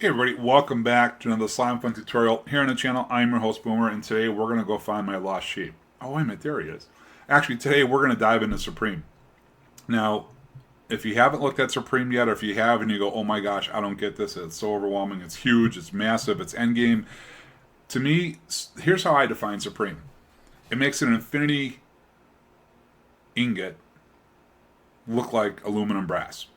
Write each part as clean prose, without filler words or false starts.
Hey everybody, welcome back to another Slimefun tutorial here on the channel. I'm your host Boomer, and today we're going to go find my lost sheep. Oh wait a minute, there he is. Actually, today we're going to dive into Supreme. Now, if you haven't looked at Supreme yet, or if you have and you go, oh my gosh, I don't get this, it's so overwhelming, it's huge, it's massive, it's endgame. To me, here's how I define Supreme. It makes an infinity ingot look like aluminum brass.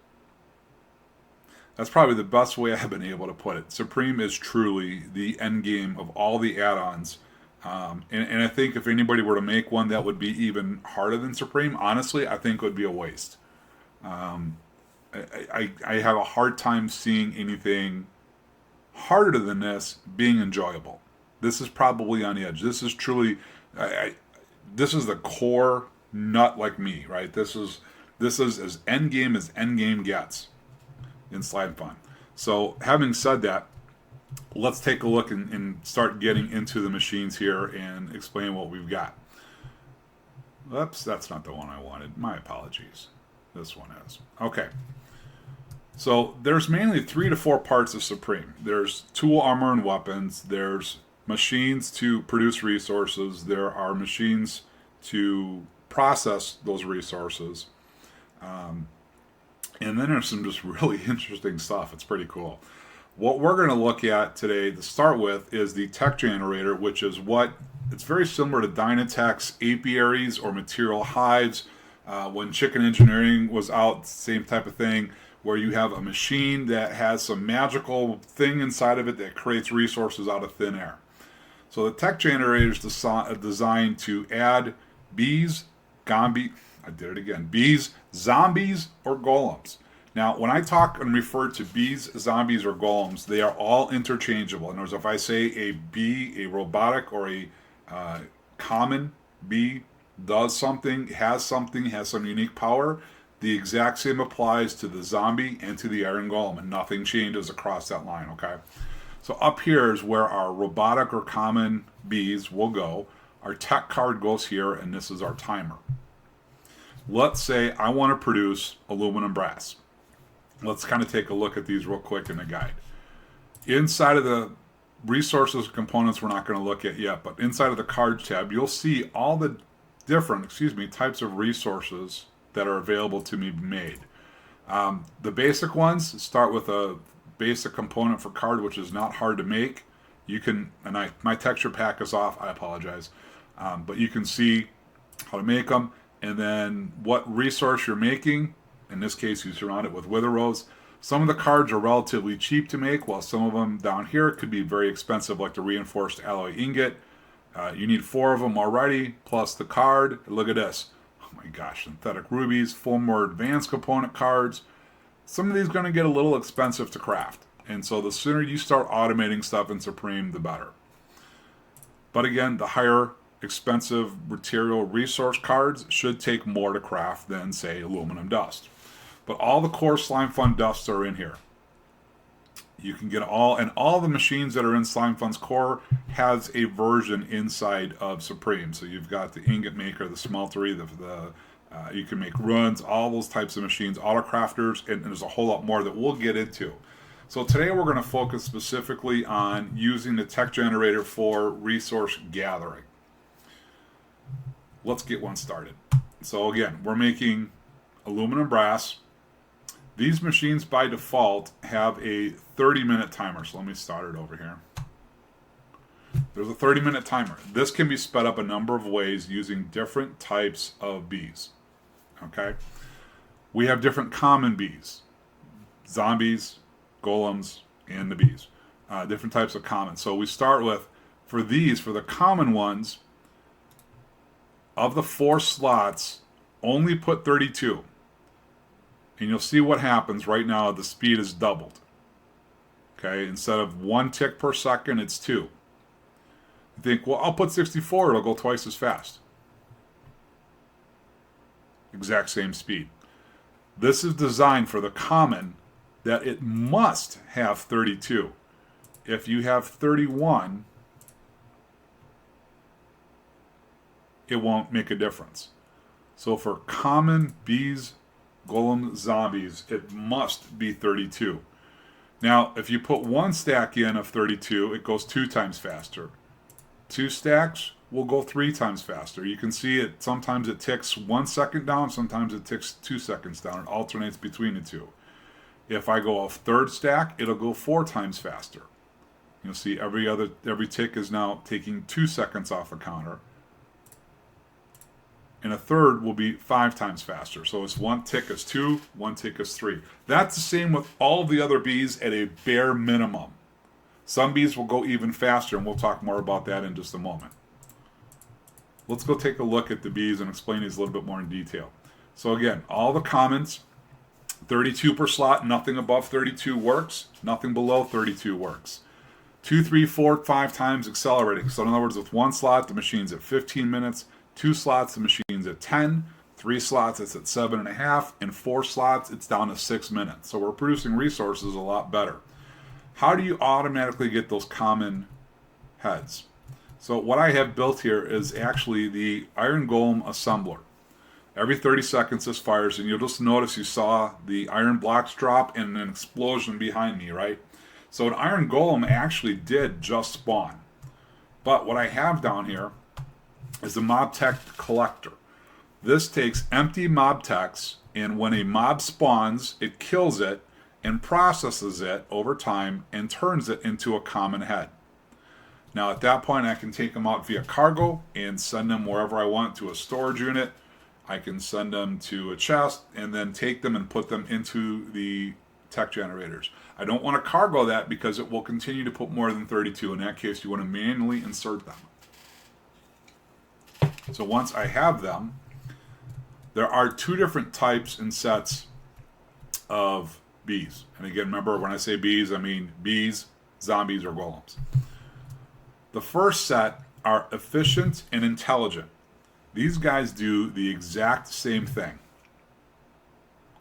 That's probably the best way I've been able to put it. Supreme is truly the end game of all the add-ons. And I think if anybody were to make one that would be even harder than Supreme, honestly, I think it would be a waste. Um, I have a hard time seeing anything harder than this being enjoyable. This is probably on the edge. This is truly, this is the core nut like me, right? This is as end game gets in Slimefun. So, having said that, let's take a look and start getting into the machines here and explain what we've got. Oops, that's not the one I wanted. My apologies. This one is. Okay. So, there's mainly 3 to 4 parts of Supreme. There's tool, armor, and weapons. There's machines to produce resources. There are machines to process those resources. And then there's some just really interesting stuff. It's pretty cool. What we're going to look at today to start with is the tech generator, which is it's very similar to Dynatech's apiaries or material hives. When Chicken Engineering was out, same type of thing, where you have a machine that has some magical thing inside of it that creates resources out of thin air. So the tech generator is designed to add bees, bees, zombies, or golems. Now, when I talk and refer to bees, zombies, or golems, they are all interchangeable. In other words, if I say a bee, a robotic, or a common bee does something, has some unique power, the exact same applies to the zombie and to the iron golem, and nothing changes across that line, okay? So up here is where our robotic or common bees will go. Our tech card goes here, and this is our timer. Let's say I want to produce aluminum brass. Let's kind of take a look at these real quick in the guide. Inside of the resources components we're not going to look at yet, but inside of the cards tab, you'll see all the different, types of resources that are available to me made. The basic ones start with a basic component for card, which is not hard to make. You can, my texture pack is off, I apologize, but you can see how to make them. And then what resource you're making. In this case, you surround it with wither rows. Some of the cards are relatively cheap to make, while some of them down here could be very expensive, like the reinforced alloy ingot. You need 4 of them already, plus the card. Look at this. Oh my gosh, synthetic rubies, 4 more advanced component cards. Some of these are going to get a little expensive to craft. And so the sooner you start automating stuff in Supreme, the better. But again, the higher expensive material resource cards should take more to craft than, say, aluminum dust. But all the core Slimefun dusts are in here. You can get all the machines that are in Slimefun's core has a version inside of Supreme. So you've got the ingot maker, the smeltery, you can make runs, all those types of machines, autocrafters, and there's a whole lot more that we'll get into. So today we're going to focus specifically on using the tech generator for resource gathering. Let's get one started. So again, we're making aluminum brass. These machines by default have a 30-minute timer. So let me start it over here. There's a 30-minute timer. This can be sped up a number of ways using different types of bees. Okay? We have different common bees. Zombies, golems, and the bees. Different types of common. So we start with, for the common ones, of the 4 slots, only put 32. And you'll see what happens right now. The speed is doubled. Okay, instead of 1 tick per second, it's 2. You think, well, I'll put 64, it'll go twice as fast. Exact same speed. This is designed for the common that it must have 32. If you have 31, it won't make a difference. So for common bees, golem, zombies, it must be 32. Now, if you put one stack in of 32, it goes 2 times faster. 2 stacks will go 3 times faster. You can see it, sometimes it ticks 1 second down, sometimes it ticks 2 seconds down. It alternates between the two. If I go a third stack, it'll go 4 times faster. You'll see every tick is now taking 2 seconds off the counter. And a third will be 5 times faster. So it's 1 tick is 2, 1 tick is 3. That's the same with all of the other bees at a bare minimum. Some bees will go even faster, and we'll talk more about that in just a moment. Let's go take a look at the bees and explain these a little bit more in detail. So again, all the commons, 32 per slot, nothing above 32 works, nothing below 32 works. 2, 3, 4, 5 times accelerating. So in other words, with 1 slot, the machine's at 15 minutes. 2 slots, the machine's at 10. 3 slots, it's at 7.5. And 4 slots, it's down to 6 minutes. So we're producing resources a lot better. How do you automatically get those common heads? So what I have built here is actually the iron golem assembler. Every 30 seconds this fires, and you'll just notice you saw the iron blocks drop and an explosion behind me, right? So an iron golem actually did just spawn. But what I have down here is the Mobtech Collector. This takes empty Mobtechs, and when a mob spawns, it kills it and processes it over time and turns it into a common head. Now at that point, I can take them out via cargo and send them wherever I want to a storage unit. I can send them to a chest and then take them and put them into the tech generators. I don't want to cargo that because it will continue to put more than 32. In that case, you want to manually insert them. So once I have them, there are 2 different types and sets of bees. And again, remember when I say bees, I mean bees, zombies, or golems. The first set are efficient and intelligent. These guys do the exact same thing.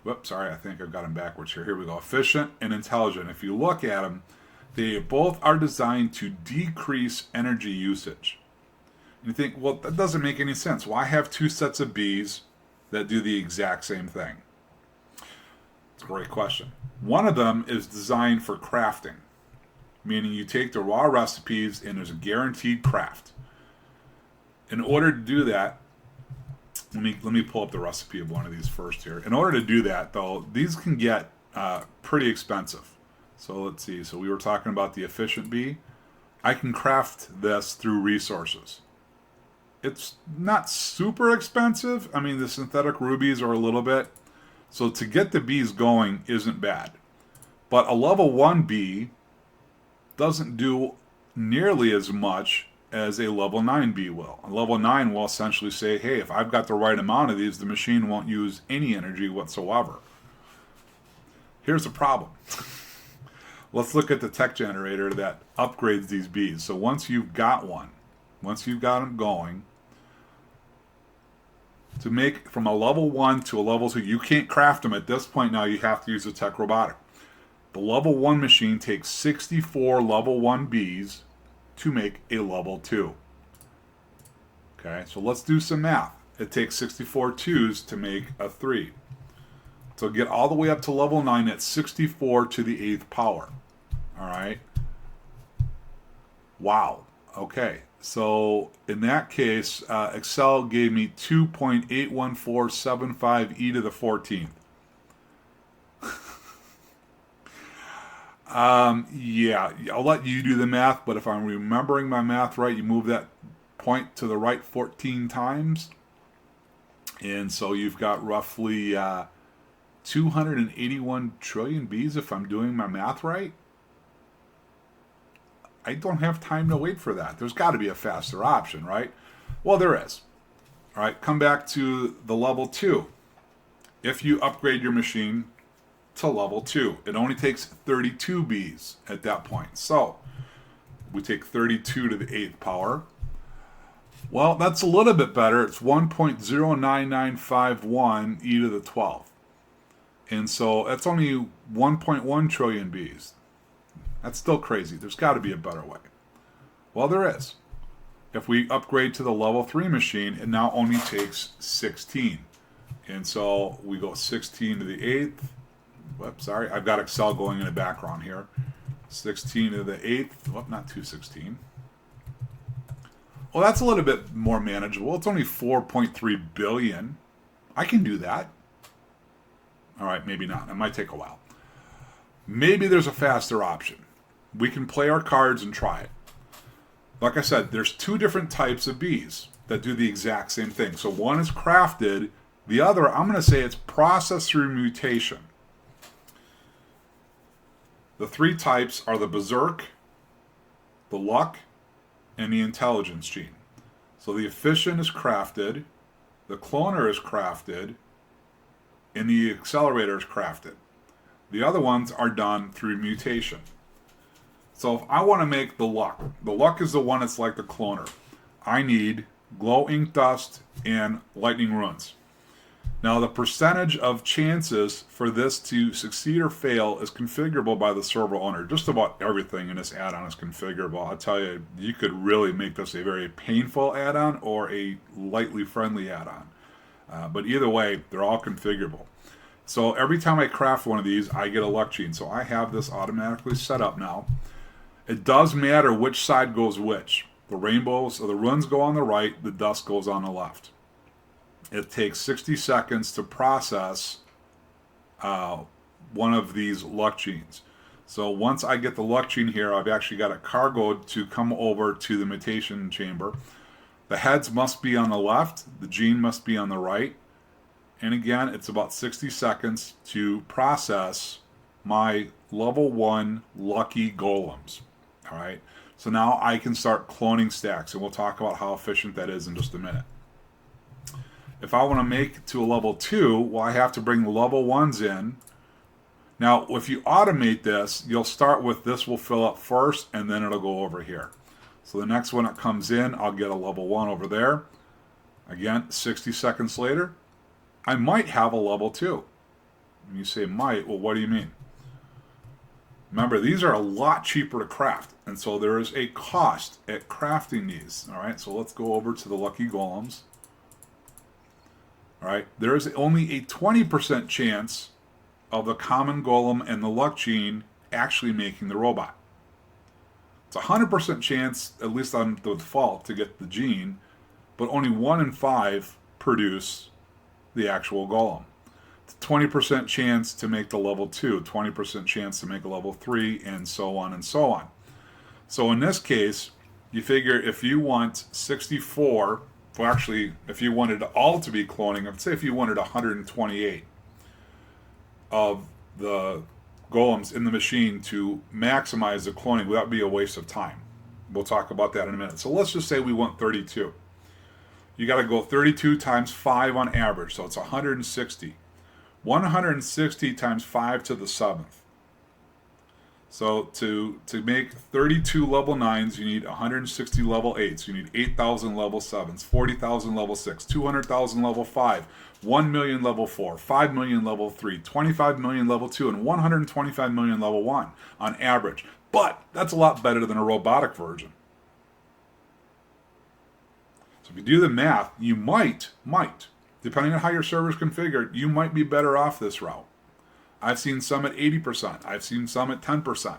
Whoops, sorry, I think I've got them backwards here. Here we go. Efficient and intelligent. If you look at them, they both are designed to decrease energy usage. And you think, well, that doesn't make any sense. Why have 2 sets of bees that do the exact same thing? It's a great question. One of them is designed for crafting, meaning you take the raw recipes and there's a guaranteed craft. In order to do that, let me pull up the recipe of one of these first here. In order to do that, though, these can get pretty expensive. So let's see. So we were talking about the efficient bee. I can craft this through resources. It's not super expensive. I mean, the synthetic rubies are a little bit. So to get the bees going isn't bad. But a level 1 bee doesn't do nearly as much as a level 9 bee will. A level 9 will essentially say, hey, if I've got the right amount of these, the machine won't use any energy whatsoever. Here's the problem. Let's look at the tech generator that upgrades these bees. So once you've got one, once you've got them going, to make from a level 1 to a level 2, you can't craft them at this point now, you have to use a tech robotic. The level 1 machine takes 64 level 1 bees to make a level 2. Okay, so let's do some math. It takes 64 2s to make a 3. So get all the way up to level 9 at 64 to the 8th power. Alright. Wow. Okay. So in that case, Excel gave me 2.81475 e to the 14th. Yeah, I'll let you do the math, but if I'm remembering my math right, you move that point to the right 14 times. And so you've got roughly 281 trillion bees if I'm doing my math right. I don't have time to wait for that. There's got to be a faster option, right? Well, there is. All right, come back to the level 2. If you upgrade your machine to level 2, it only takes 32 bees at that point. So we take 32 to the 8th power. Well, that's a little bit better. It's 1.09951 e to the 12th. And so that's only 1.1 trillion bees. That's still crazy. There's got to be a better way. Well, there is. If we upgrade to the level 3 machine, it now only takes 16. And so we go 16 to the 8th, Whoops, sorry. I've got Excel going in the background here. 16 to the 8th. Whoop, not 216. Well, that's a little bit more manageable. It's only 4.3 billion. I can do that. All right, maybe not. It might take a while. Maybe there's a faster option. We can play our cards and try it. Like I said, there's two different types of bees that do the exact same thing. So one is crafted. The other, I'm going to say it's processed through mutation. The three types are the berserk, the luck, and the intelligence gene. So the efficient is crafted, the cloner is crafted, and the accelerator is crafted. The other ones are done through mutation. So if I want to make the luck is the one that's like the cloner. I need glow ink dust and lightning runes. Now the percentage of chances for this to succeed or fail is configurable by the server owner. Just about everything in this add-on is configurable. I'll tell you, you could really make this a very painful add-on or a lightly friendly add-on. But either way, they're all configurable. So every time I craft one of these, I get a luck gene. So I have this automatically set up now. It does matter which side goes which. The rainbows or the runes go on the right, the dust goes on the left. It takes 60 seconds to process one of these luck genes. So once I get the luck gene here, I've actually got it cargoed to come over to the mutation chamber. The heads must be on the left, the gene must be on the right. And again, it's about 60 seconds to process my level 1 lucky golems. All right. So now I can start cloning stacks, and we'll talk about how efficient that is in just a minute. If I want to make it to a level 2, well, I have to bring the level 1s in. Now, if you automate this, you'll start with this will fill up first, and then it'll go over here. So the next one that comes in, I'll get a level 1 over there. Again, 60 seconds later, I might have a level 2. And you say might, well, what do you mean? Remember, these are a lot cheaper to craft, and so there is a cost at crafting these. All right, so let's go over to the lucky golems. All right, there is only a 20% chance of the common golem and the luck gene actually making the robot. It's a 100% chance, at least on the default, to get the gene, but only 1 in 5 produce the actual golem. It's a 20% chance to make the level 2, 20% chance to make a level 3, and so on and so on. So in this case, you figure if you want 64, well actually, if you wanted all to be cloning, let's say if you wanted 128 of the golems in the machine to maximize the cloning, that would be a waste of time. We'll talk about that in a minute. So let's just say we want 32. You got to go 32 times 5 on average, so it's 160. 160 times 5 to the 7th. So to make 32 level 9s, you need 160 level 8s. You need 8,000 level 7s, 40,000 level 6, 200,000 level 5, 1 million level 4, 5 million level 3, 25 million level 2, and 125 million level 1 on average. But that's a lot better than a robotic version. So if you do the math, you might, depending on how your server is configured, you might be better off this route. I've seen some at 80%. I've seen some at 10%.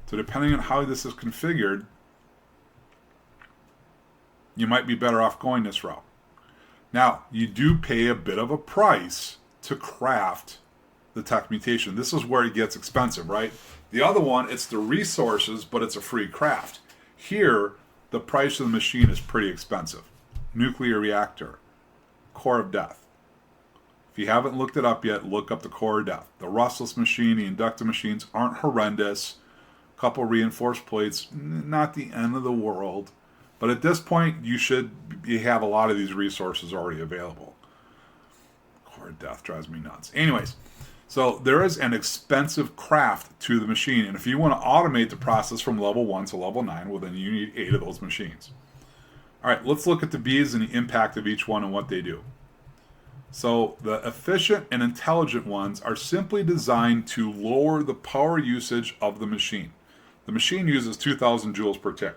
So depending on how this is configured, you might be better off going this route. Now, you do pay a bit of a price to craft the tech mutation. This is where it gets expensive, right? The other one, it's the resources, but it's a free craft. Here, the price of the machine is pretty expensive. Nuclear reactor, core of death. If you haven't looked it up yet, look up the core of death. The rustless machine, the inductive machines aren't horrendous. A couple reinforced plates, not the end of the world. But at this point, you have a lot of these resources already available. Core of death drives me nuts. Anyways, so there is an expensive craft to the machine. And if you want to automate the process from level 1 to level 9, well, then you need 8 of those machines. All right, let's look at the bees and the impact of each one and what they do. So the efficient and intelligent ones are simply designed to lower the power usage of the machine. The machine uses 2,000 joules per tick.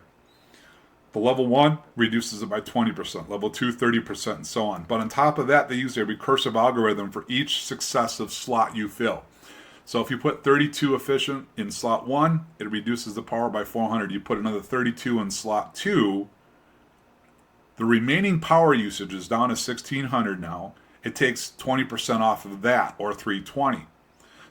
The level 1 reduces it by 20%, level 2 30%, and so on. But on top of that, they use a recursive algorithm for each successive slot you fill. So if you put 32 efficient in slot 1, it reduces the power by 400. You put another 32 in slot 2, the remaining power usage is down to 1600 now. It takes 20% off of that, or 320.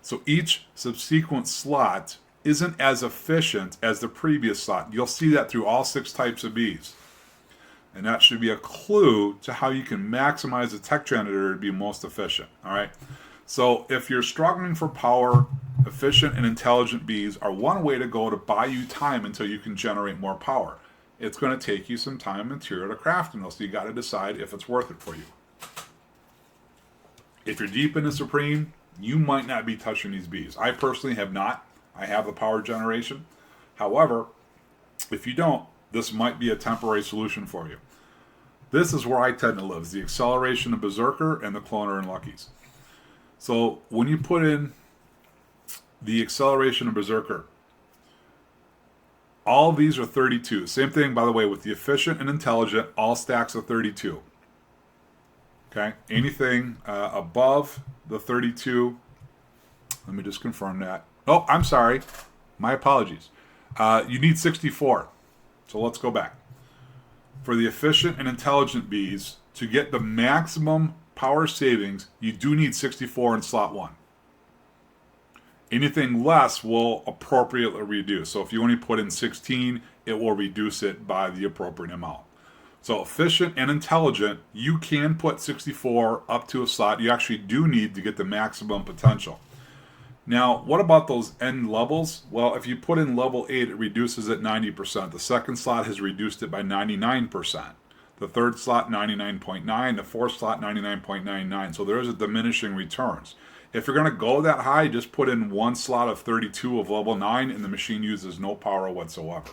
So each subsequent slot isn't as efficient as the previous slot. You'll see that through all 6 types of bees. And that should be a clue to how you can maximize the tech generator to be most efficient. All right. So if you're struggling for power, efficient and intelligent bees are one way to go to buy you time until you can generate more power. It's going to take you some time and material to craft them, so you got to decide if it's worth it for you. If you're deep into Supreme, you might not be touching these bees. I personally have not. I have the power generation. However, if you don't, this might be a temporary solution for you. This is where I tend to live, the acceleration of Berserker and the Cloner and Luckies. So when you put in the acceleration of Berserker, all of these are 32. Same thing, by the way, with the efficient and intelligent, all stacks are 32. Okay, anything above the 32, let me just confirm that. Oh, I'm sorry. My apologies. You need 64. So let's go back. For the efficient and intelligent bees, to get the maximum power savings, you do need 64 in slot 1. Anything less will appropriately reduce. So if you only put in 16, it will reduce it by the appropriate amount. So efficient and intelligent, you can put 64 up to a slot. You actually do need to get the maximum potential. Now, what about those end levels? Well, if you put in level 8, it reduces it 90%. The second slot has reduced it by 99%. The third slot, 99.9. The fourth slot, 99.99. So there is a diminishing returns. If you're going to go that high, just put in one slot of 32 of level 9, and the machine uses no power whatsoever.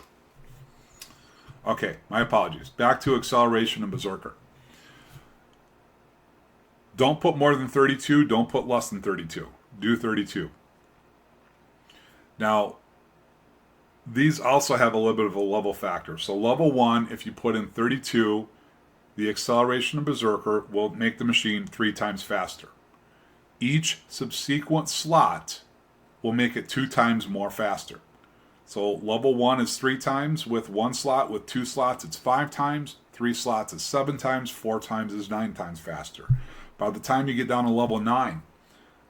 Okay, my apologies. Back to acceleration and Berserker. Don't put more than 32. Don't put less than 32. Do 32. Now, these also have a little bit of a level factor. So level 1, if you put in 32, the acceleration of Berserker will make the machine 3 times faster. Each subsequent slot will make it 2 times more faster. So level 1 is 3 times with 1 slot. With 2 slots, it's 5 times. 3 slots is 7 times. 4 times is 9 times faster. By the time you get down to level 9,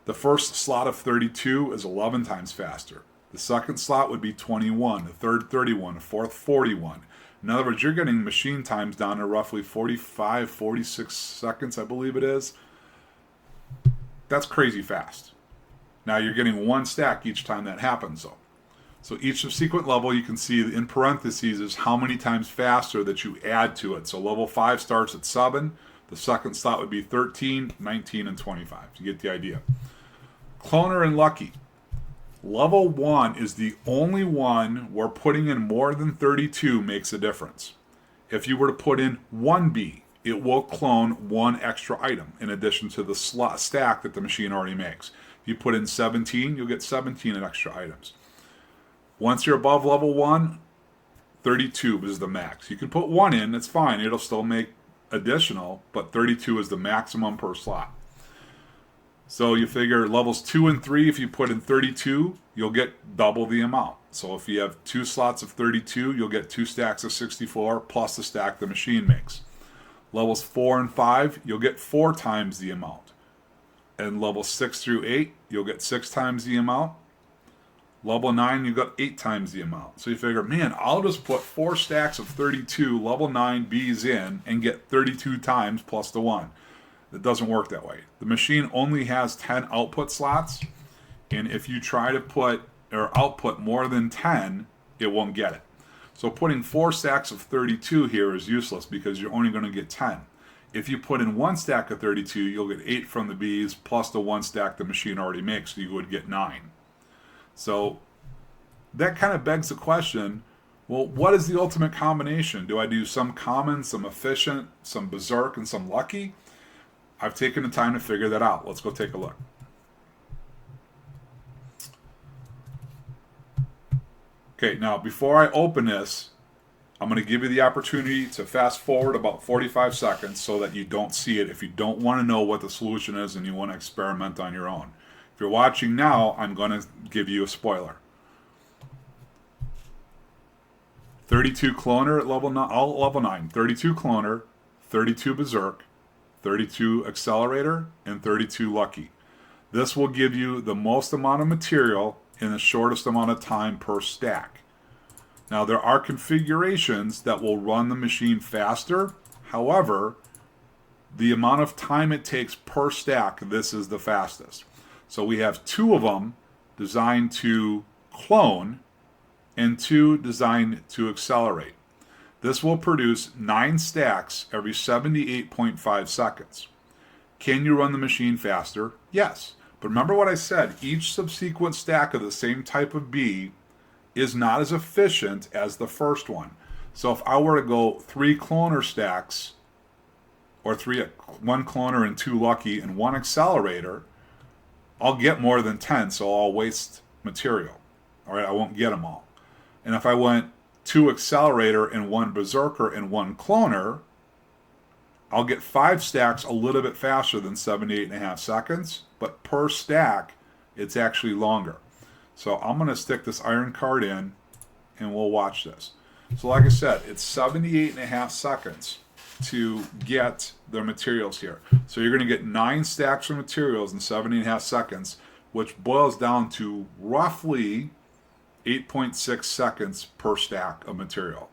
the first slot of 32 is 11 times faster. The second slot would be 21, the third 31, the fourth 41. In other words, you're getting machine times down to roughly 45, 46 seconds, I believe it is. That's crazy fast. Now you're getting 1 stack each time that happens, though. So each subsequent level, you can see in parentheses is how many times faster that you add to it. So level 5 starts at 7. The second slot would be 13, 19, and 25. You get the idea. Cloner and Lucky. Level 1 is the only one where putting in more than 32 makes a difference. If you were to put in 1B, it will clone 1 extra item in addition to the stack that the machine already makes. If you put in 17, you'll get 17 extra items. Once you're above level 1, 32 is the max. You can put 1 in, that's fine. It'll still make additional, but 32 is the maximum per slot. So you figure levels 2 and 3, if you put in 32, you'll get double the amount. So if you have 2 slots of 32, you'll get 2 stacks of 64 plus the stack the machine makes. Levels 4 and 5, you'll get 4 times the amount. And levels 6 through 8, you'll get 6 times the amount. Level 9, you got 8 times the amount. So you figure, man, I'll just put 4 stacks of 32 level 9 Bs in and get 32 times plus the 1. It doesn't work that way. The machine only has 10 output slots, and if you try to put or output more than 10, it won't get it. So putting 4 stacks of 32 here is useless because you're only going to get 10. If you put in 1 stack of 32, you'll get 8 from the bees plus the 1 stack the machine already makes, so you would get 9. So that kind of begs the question, well, what is the ultimate combination? Do I do some common, some efficient, some berserk, and some lucky? I've taken the time to figure that out. Let's go take a look. Okay, now before I open this, I'm going to give you the opportunity to fast forward about 45 seconds so that you don't see it if you don't want to know what the solution is and you want to experiment on your own. If you're watching now, I'm going to give you a spoiler. 32 cloner at level 9, all level 9. 32 cloner, 32 berserk, 32 accelerator, and 32 lucky. This will give you the most amount of material in the shortest amount of time per stack. Now, there are configurations that will run the machine faster. However, the amount of time it takes per stack, this is the fastest. So we have 2 of them designed to clone and 2 designed to accelerate. This will produce 9 stacks every 78.5 seconds. Can you run the machine faster? Yes. But remember what I said, each subsequent stack of the same type of bee is not as efficient as the first one. So if I were to go 3 cloner stacks, or 1 cloner and 2 lucky and 1 accelerator, I'll get more than 10, so I'll waste material. All right, I won't get them all. And if I went 2 accelerator and 1 berserker and 1 cloner, I'll get 5 stacks a little bit faster than 78.5 seconds, but per stack, it's actually longer. So I'm going to stick this iron card in, and we'll watch this. So like I said, it's 78.5 seconds to get the materials here. So you're going to get 9 stacks of materials in 7.5 seconds, which boils down to roughly 8.6 seconds per stack of material.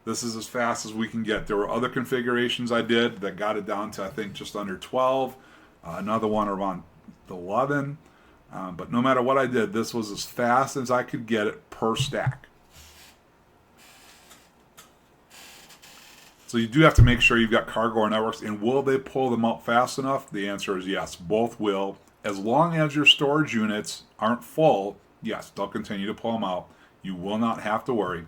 This is as fast as we can get. There were other configurations I did that got it down to, I think, just under 12. Another one around 11. But no matter what I did, this was as fast as I could get it per stack. So you do have to make sure you've got cargo or networks, and will they pull them up fast enough? The answer is yes, both will. As long as your storage units aren't full, yes, they'll continue to pull them out. You will not have to worry.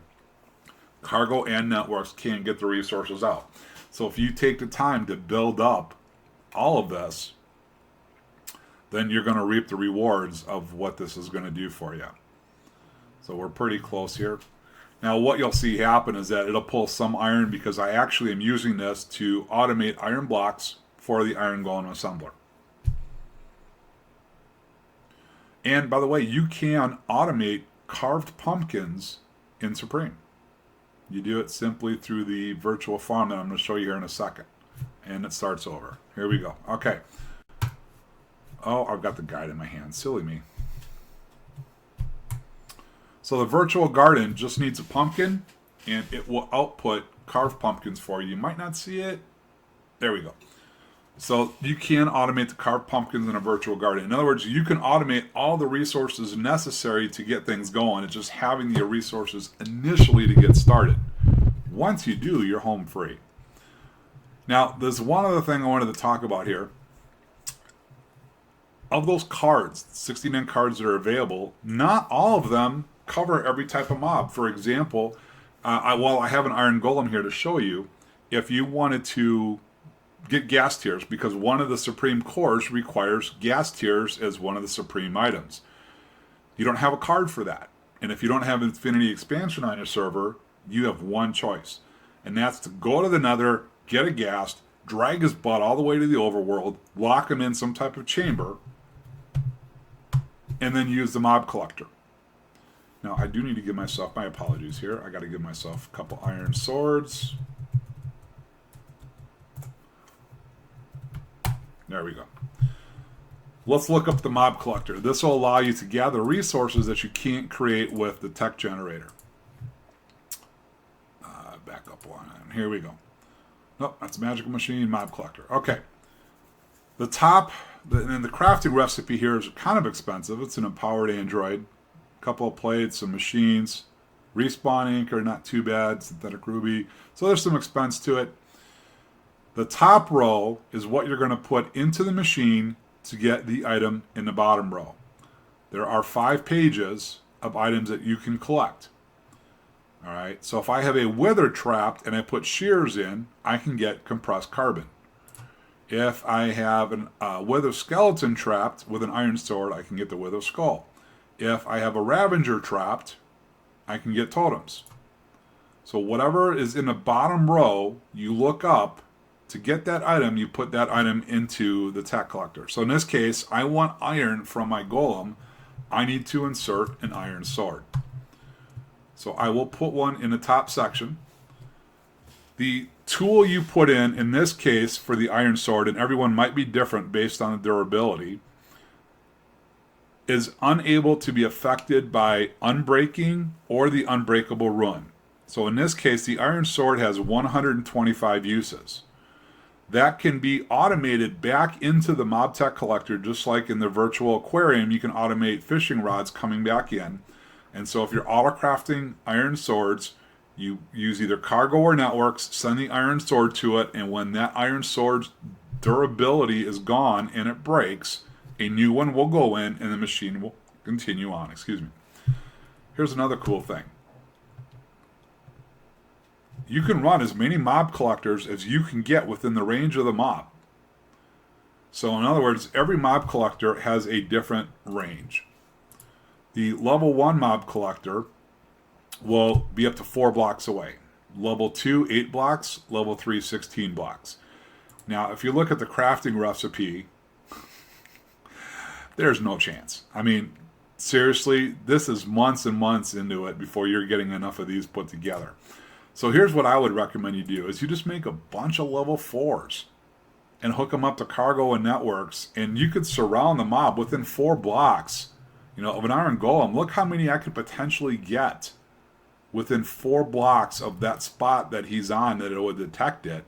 Cargo and networks can get the resources out. So if you take the time to build up all of this, then you're going to reap the rewards of what this is going to do for you. So we're pretty close here. Now what you'll see happen is that it'll pull some iron, because I actually am using this to automate iron blocks for the iron golem assembler. And by the way, you can automate carved pumpkins in Supreme. You do it simply through the virtual farm that I'm going to show you here in a second. And it starts over. Here we go. Okay. Oh, I've got the guide in my hand. Silly me. So the virtual garden just needs a pumpkin, and it will output carved pumpkins for you. You might not see it. There we go. So you can automate the carved pumpkins in a virtual garden. In other words, you can automate all the resources necessary to get things going. It's just having the resources initially to get started. Once you do, you're home free. Now, there's one other thing I wanted to talk about here. Of those cards, 69 cards that are available, not all of them cover every type of mob. For example, while I have an iron golem here to show you, if you wanted to get gas tiers, because one of the supreme cores requires gas tiers as one of the supreme items. You don't have a card for that. And if you don't have Infinity Expansion on your server, you have one choice. And that's to go to the Nether, get a ghast, drag his butt all the way to the overworld, lock him in some type of chamber, and then use the mob collector. Now, I do need to give myself, my apologies here, I got to give myself a couple iron swords. There we go. Let's look up the mob collector. This will allow you to gather resources that you can't create with the tech generator. Back up one. Here we go. Nope, that's a magical machine mob collector. Okay. The top, and the crafting recipe here is kind of expensive. It's an empowered android. A couple of plates, some machines. Respawn anchor, not too bad. Synthetic ruby. So there's some expense to it. The top row is what you're going to put into the machine to get the item in the bottom row. There are 5 pages of items that you can collect. All right, so if I have a wither trapped and I put shears in, I can get compressed carbon. If I have a wither skeleton trapped with an iron sword, I can get the wither skull. If I have a ravager trapped, I can get totems. So whatever is in the bottom row, you look up To get that item, you put that item into the tech collector. So in this case, I want iron from my golem. I need to insert an iron sword. So I will put one in the top section. The tool you put in this case for the iron sword, and everyone might be different based on the durability, is unable to be affected by unbreaking or the unbreakable rune. So in this case, the iron sword has 125 uses. That can be automated back into the Mobtech Collector, just like in the virtual aquarium, you can automate fishing rods coming back in. And so if you're auto-crafting iron swords, you use either cargo or networks, send the iron sword to it, and when that iron sword's durability is gone and it breaks, a new one will go in and the machine will continue on. Excuse me. Here's another cool thing. You can run as many mob collectors as you can get within the range of the mob. So in other words, every mob collector has a different range. The level 1 mob collector will be up to 4 blocks away. Level 2, 8 blocks. Level 3, 16 blocks. Now, if you look at the crafting recipe, there's no chance. I mean, seriously, this is months and months into it before you're getting enough of these put together. So here's what I would recommend you do, is you just make a bunch of level 4s and hook them up to cargo and networks, and you could surround the mob within 4 blocks, of an iron golem. Look how many I could potentially get within 4 blocks of that spot that he's on, that it would detect it.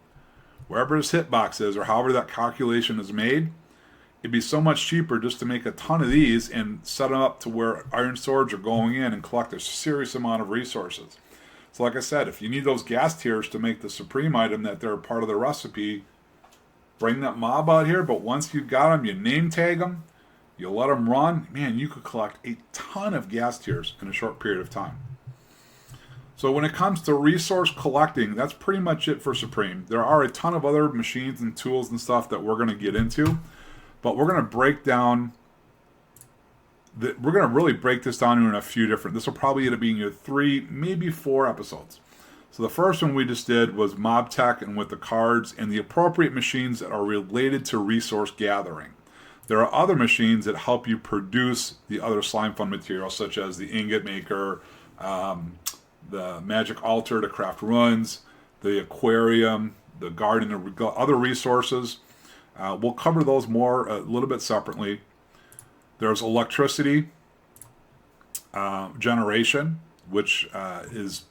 Wherever his hitbox is, or however that calculation is made, it'd be so much cheaper just to make a ton of these and set them up to where iron swords are going in and collect a serious amount of resources. So like I said, if you need those gas tiers to make the supreme item that they're part of the recipe, bring that mob out here. But once you've got them, you name tag them, you let them run, man, you could collect a ton of gas tiers in a short period of time. So when it comes to resource collecting, that's pretty much it for Supreme. There are a ton of other machines and tools and stuff that we're going to get into, but we're going to break down we're going to really break this down in a few different. This will probably end up being 3, maybe 4 episodes. So the first one we just did was Mobtech and with the cards and the appropriate machines that are related to resource gathering. There are other machines that help you produce the other Slimefun materials, such as the ingot maker, the magic altar to craft runes, the aquarium, the garden, and other resources. We'll cover those more a little bit separately. There's electricity generation, which is,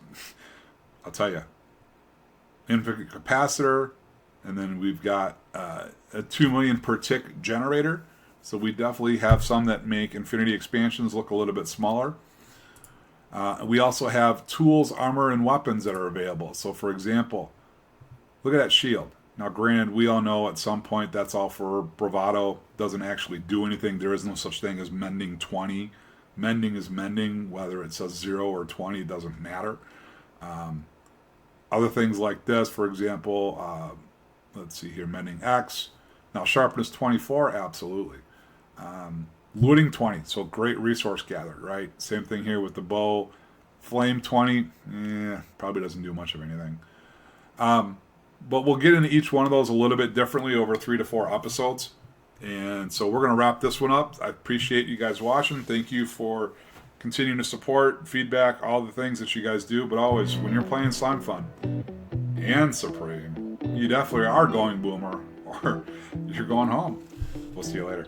I'll tell you, infinite capacitor, and then we've got a 2 million per tick generator. So we definitely have some that make infinity expansions look a little bit smaller. We also have tools, armor, and weapons that are available. So for example, look at that shield. Now, granted, we all know at some point that's all for bravado. Doesn't actually do anything. There is no such thing as mending 20. Mending is mending, whether it says 0 or 20, it doesn't matter. Other things like this, for example, let's see here, mending X. Now, sharpness 24, absolutely. Looting 20, so great resource gather, right? Same thing here with the bow. Flame 20, probably doesn't do much of anything. But we'll get into each one of those a little bit differently over 3 to 4 episodes. And so we're going to wrap this one up. I appreciate you guys watching. Thank you for continuing to support, feedback, all the things that you guys do. But always, when you're playing Slimefun and Supreme, you definitely are going boomer or you're going home. We'll see you later.